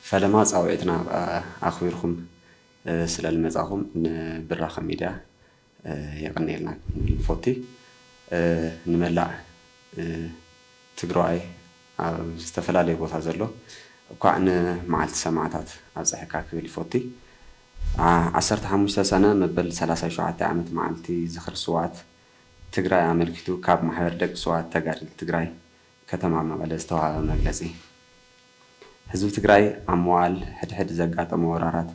فلما صاوعتنا أخبركم سلال مزاهم بالرقم ميديا يغني لنا الفوتي نملع تجرأي استفلا لي بوثا زلو وقعنا مع السماعات أصحى كاكل الفوتي عصرت حموشة سنة مبل 3 عامت معلتي زخر سوات تجرأي عمل كتو كاب محور دق سوات تجار تجرأي كتمام مقال استوى مجلسي ህዝብ ትግራይ አሟል ሕድሕድ ዘጋጠመ ወራራት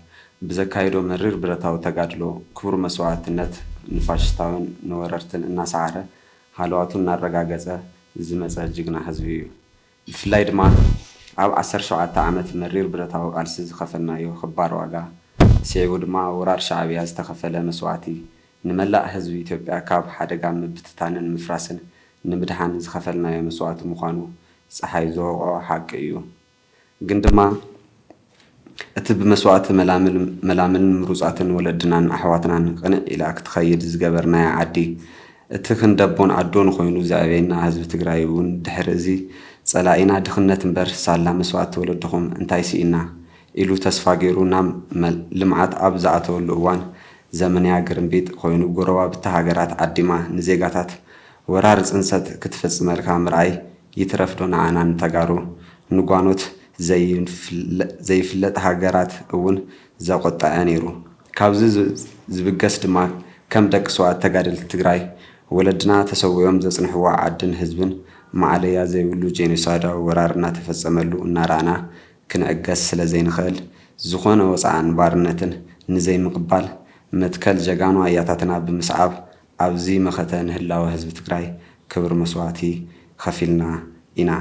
ብዘካይዶ መሪር ብረታው ተጋድሎ ክቡር መስዋዕትነት ንፋሽስታውን ነወረርትን እናሳዓረ ሃለዋቱን እናረጋገጸ ዝመጸ ጅግና ህዝብ እዩ ብፍላይ ድማ ኣብ 17 ዓመት መሪር ብረታው ቃልሲ ዝኸፈልናዮ ክባር ዋጋ ሲዒቡ ድማ ወራር ሻዕብያ ዝተኸፈለ መስዋዕቲ ንመላእ ህዝቢ ኢትዮጵያ ካብ ሓደጋ ምብትታንን ምፍራስን ንምድሓን ዝኸፈልናዮ መስዋዕቲ ምዃኑ ፀሓይ ዘወቕዖ ሓቂ እዩ ግን ድማ እቲ ብመስዋዕቲ መላምን ምሩፃትን ወለድናን ኣሕዋትናን ቅንዕ ኢላ ክትኸይድ ዝገበርናያ ዓዲ እቲ ክንደቦን ኣዶን ኮይኑ ዘዕብየና ህዝቢ ትግራይ እውን ድሕሪ እዚ ፀላኢና ድኽነት እምበር ሳላ መስዋዕቲ ወለድኹም እንታይ ሲኢና ኢሉ ተስፋ ገይሩ ናብ ልምዓት ኣብ ዝኣተወሉ እዋን ዘመንያ ግርምቢጥ ኮይኑ ጎረባብቲ ሃገራት ዓዲማ ንዜጋታት ወራር ፅንሰት ክትፈፅመልካ ምርኣይ ይትረፍዶ ንዓና ንተጋሩ ንጓኖት ዘይፍለጥ ሃገራት እውን ዘቆጣዐ ነይሩ ካብዚ ዝብገስ ድማ ከም ደቂ ሰዋት ተጋደልቲ ትግራይ ወለድና ተሰውዮም ዘጽንሕዋ ዓድን ህዝብን ማዕለያ ዘይብሉ ጄኖሳይዳዊ ወራርና ተፈጸመሉ እናራና ክንዕገስ ስለ ዘይንኽእል ዝኾነ ወፃእን ባርነትን ንዘይምቕባል መትከል ጀጋኑ ኣያታትና ብምስዓብ ኣብዚ መኸተ ንህላዊ ህዝቢ ትግራይ ክብር መስዋዕቲ ከፊልና ኢና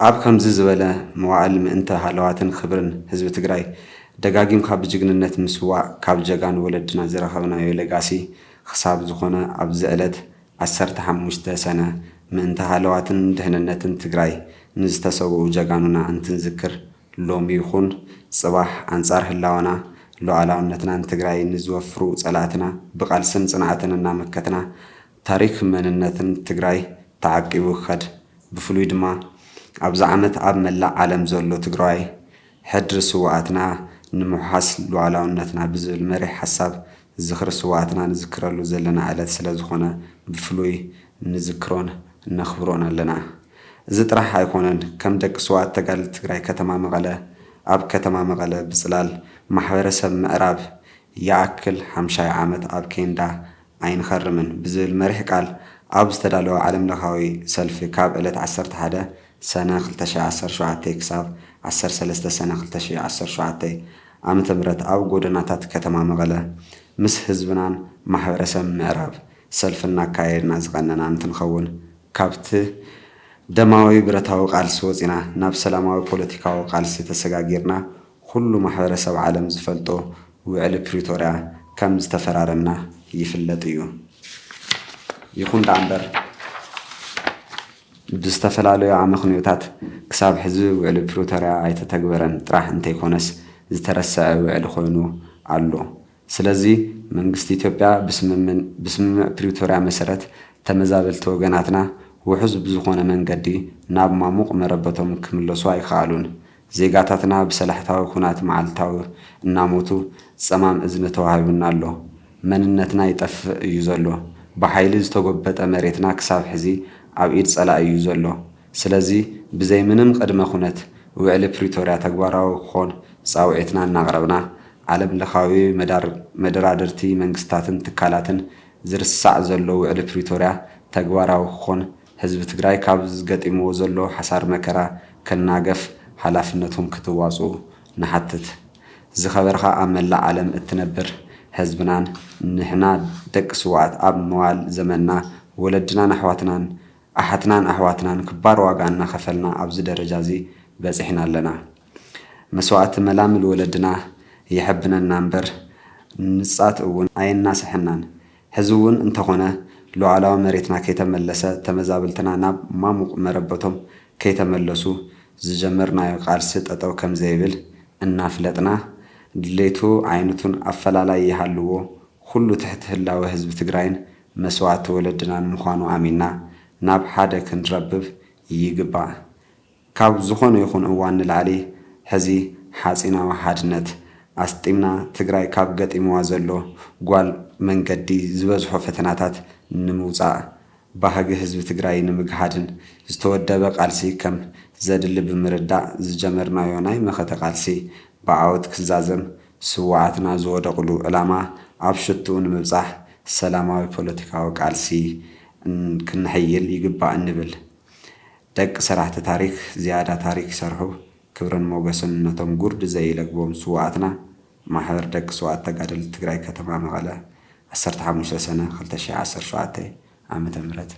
ኣብ ከምዚ ዝበለ መዋዕል ምእንተ ሃለዋትን ክብርን ህዝቢ ትግራይ ደጋጊምካ ብጅግንነት ምስዋዕ ካብ ጀጋኑ ወለድና ዝረኸብናዮ ለጋሲ ክሳብ ዝኾነ ኣብዚ ዕለት 15 ሰነ ምእንተ ሃለዋትን ድሕንነትን ትግራይ ንዝተሰውኡ ጀጋኑና እንትንዝክር ሎሚ ይኹን ጽባሕ ኣንጻር ህላወና ሉዓላውነትናን ትግራይ ንዝወፍሩ ጸላእትና ብቓልስን ጽንዓትን እናመከትና ታሪክ መንነትን ትግራይ ተዓቂቡ ክኸድ ብፍሉይ ድማ ኣብዚ ዓመት ኣብ መላእ ዓለም ዘሎ ትግራይ ሕድሪ ስዋዕትና ንምሓስ ሉዓላውነትና ብዝብል መሪሕ ሓሳብ ዝኽሪ ስዋዕትና ንዝክረሉ ዘለና ዕለት ስለ ዝኾነ ብፍሉይ ንዝክሮን ነኽብሮን ኣለና እዚ ጥራሕ ኣይኮነን ከም ደቂ ስዋዕት ተጋድልቲ ትግራይ ከተማ መቐለ ኣብ ከተማ መቐለ ብጽላል ማሕበረሰብ ምዕራብ ይኣክል 50 ዓመት ኣብ ኬንዳ ኣይንኸርምን ብዝብል መሪሕ ቃል ኣብ ዝተዳለወ ዓለም ለኻዊ ሰልፊ ካብ ዕለት 11 ሰነ 2017 ክሳብ 13 ሰነ 2017 ዓመተ ምህረት ኣብ ጎደናታት ከተማ መቐለ ምስ ህዝብናን ማሕበረሰብ ምዕራብ ሰልፍና ካየድና ዝቐነና እንትንኸውን ካብቲ ደማዊ ብረታዊ ቃልሲ ወፂና ናብ ሰላማዊ ፖለቲካዊ ቃልሲ ተሰጋጊርና ኩሉ ማሕበረሰብ ዓለም ዝፈልጦ ውዕሊ ፕሪቶርያ ከም ዝተፈራረምና ይፍለጥ እዩ ይኹን ዳ እምበር ብዝተፈላለዩ ኣመኽንዮታት ክሳብ ሕዚ ውዕሊ ፕሪቶርያ ኣይተተግበረን ጥራሕ እንተይኮነስ ዝተረሰዐ ውዕሊ ኮይኑ ኣሎ ስለዚ መንግስቲ ኢትዮጵያ ብስምምዕ ፕሪቶርያ መሰረት ተመዛበልቲ ወገናትና ውሑዝ ብዝኾነ መንገዲ ናብ ማሙቕ መረበቶም ክምለሱ ኣይከኣሉን ዜጋታትና ብሰላሕታዊ ኩናት መዓልታዊ እናሞቱ ፀማም እዝኒ ተዋሂቡና ኣሎ መንነትና ይጠፍእ እዩ ዘሎ ብሓይሊ ዝተጎበጠ መሬትና ክሳብ ሕዚ ኣብ ኢድ ፀላእ እዩ ዘሎ ስለዚ ብዘይ ምንም ቅድመ ኩነት ውዕሊ ፕሪቶርያ ተግባራዊ ክኾን ፃውዒትና እናቕረብና ዓለም ለኻዊ መደራደርቲ መንግስታትን ትካላትን ዝርሳዕ ዘሎ ውዕሊ ፕሪቶርያ ተግባራዊ ክኾን ህዝቢ ትግራይ ካብ ዝገጢምዎ ዘሎ ሓሳር መከራ ከናገፍ ሓላፍነቶም ክትዋፁ ንሓትት ዝኸበርኻ ኣብ መላእ ዓለም እትነብር ህዝብናን ንሕና ደቂ ስዋዕት ኣብ መዋል ዘመንና ወለድናን ኣሕዋትናን ክባር ዋጋ እናኸፈልና ኣብዚ ደረጃ እዚ በፂሕና ኣለና መስዋዕቲ መላምል ወለድና ይሕብነና እምበር ንጻት እውን ኣይናስሕናን ሕዚ እውን እንተኾነ ሉዓላዊ መሬትና ከይተመለሰ ተመዛበልትና ናብ ማሙቕ መረበቶም ከይተመለሱ ዝጀመርናዮ ቃልሲ ጠጠው ከም ዘይብል እናፍለጥና ድሌቱ ዓይነቱን ኣፈላላይ ይሃልዎ ኩሉ ትሕቲ ህላዊ ህዝቢ ትግራይን መስዋዕቲ ወለድናን ምዃኑ ኣሚና ናብ ሓደ ክንረብብ ይግባእ ካብ ዝኾነ ይኹን እዋን ንላዕሊ ሕዚ ሓጺናዊ ሓድነት ኣስጢምና ትግራይ ካብ ገጢምዋ ዘሎ ጓል መንገዲ ዝበዝሖ ፈተናታት ንምውፃእ ባህጊ ህዝቢ ትግራይ ንምግሃድን ዝተወደበ ቃልሲ ከም ዘድሊ ብምርዳእ ዝጀመርናዮ ናይ መኸተ ቃልሲ ብዓወት ክዛዘም ስዋዓትና ዝወደቕሉ ዕላማ ኣብ ሽቱኡ ንምብጻሕ ሰላማዊ ፖለቲካዊ ቃልሲ ክንሕይል ይግባእ እንብል ደቂ ሰራሕቲ ታሪክ ዝያዳ ታሪክ ይሰርሑ ክብርን ሞገስን ነቶም ጉርዲ ዘይለግቦም ስዋዓትና ማሕበር ደቂ ሰዋዕት ተጋደልቲ ትግራይ ከተማ መቐለ 15 ሰነ 2017 ዓመተ ምህረት